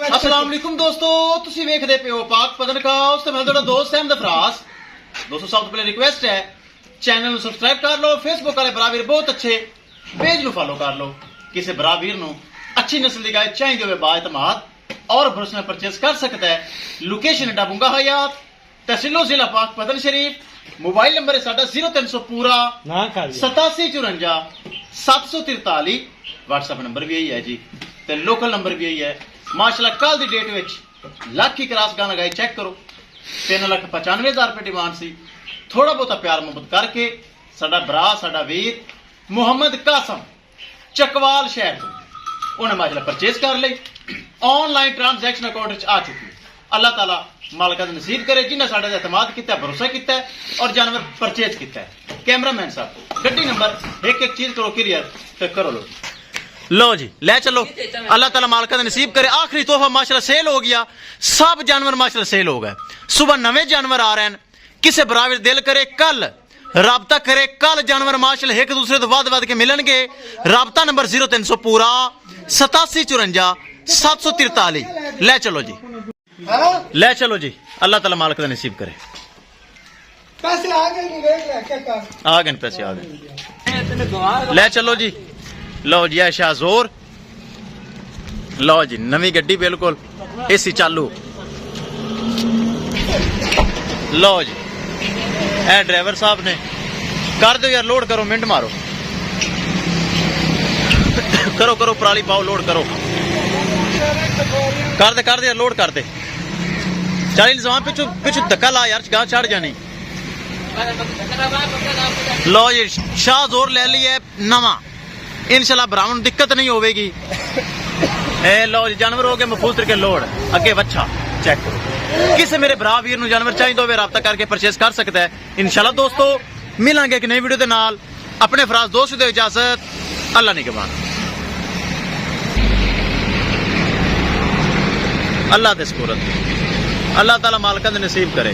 अस्सलाम वालेकुम दोस्तों, तुसी वेखदे पे हो पाक पदनकाउस ते मैं तुहाडा दोस्त अहमद फरास। दोस्तों सब तो पहले रिक्वेस्ट है चैनल ਨੂੰ सब्सक्राइब कर लो, फेसबुक वाले बराबर बहुत अच्छे पेज ਨੂੰ फॉलो कर लो। किसी बराबर ਨੂੰ अच्छी नस्ल की गाय चाहिए हो बाएतमाद और भरोसे में परचेज कर सकता है। लोकेशन डाबूंगा हयात, तहसीलो जिला पाक पदन शरीफ। मोबाइल नंबर है साडा 0300 पूरा 8754 743। व्हाट्सएप नंबर भी यही है जी, ते लोकल नंबर भी यही है। माशाल्लाह कल की डेट में लाख की क्रॉस गाना गाई चेक करो, 3,95,000 रुपये डिमांड सी। थोड़ा बहुत प्यार मोहब्बत करके साडा भरा साडा वीर मुहम्मद कासम चकवाल शहर तो उन्हें माशाल्लाह परचेज कर ली। ऑनलाइन ट्रांसैक्शन अकाउंट आ चुकी। अल्लाह ताला मालिक दा नसीब करे जिन्हें साडे ते एतमाद किया, भरोसा किया और जानवर परचेज किया। कैमरामैन साहब गड्डी नंबर एक एक चीज करो क्लियर तो करो लो जी ले चलो। अल्लाह ताला मालिक दा नसीब करे। आखिरी तोहफा माशाल्लाह सेल हो गया, सब जानवर माशाल्लाह सेल हो गए। सुबह नवे जानवर आ रहे हैं। किसे बराबर दिल करे कल राबता करे, कल जानवर माशाल्लाह एक दूसरे तो वध के मिलणगे। राबता नंबर 0300 पूरा 8754 743। ले चलो जी, ले चलो जी। अल्लाह ताला मालिक दा नसीब करे। पैसे आ गए नहीं, देख ले क्या कर आ गए पैसे आ गए। ले चलो जी। लो जी शाहजोर, लो जी नवी गड्डी बिल्कुल एसी चालू। लो जी ए ड्राइवर साहब ने कर दो यार, लोड करो, मिनट मारो, करो करो पराली पाओ, लोड करो, कर दे यार, लोड कर दे। चल इल्जाम पिछू पिछू धक्का ला यार, गांव चढ़ जानी। लो जी शाहजोर ले लिया नवा, इंशाल्लाह ब्राह्मण दिक्कत नहीं होगी। लो जी जानवर हो गए महफूज तरीके लोड। अगे बच्चा चेक करो। किसी मेरे भरा वीर नूं जानवर चाहिए तो राबता करके परचेज कर सकता है। इंशाल्लाह दोस्तों मिलांगे एक नई वीडियो के नाल। अपने फराज दोस्त दे इजाजत, अल्लाह निगहबान। अल्लाह दे सपुरद, अल्लाह ताला मालिक दा नसीब करे।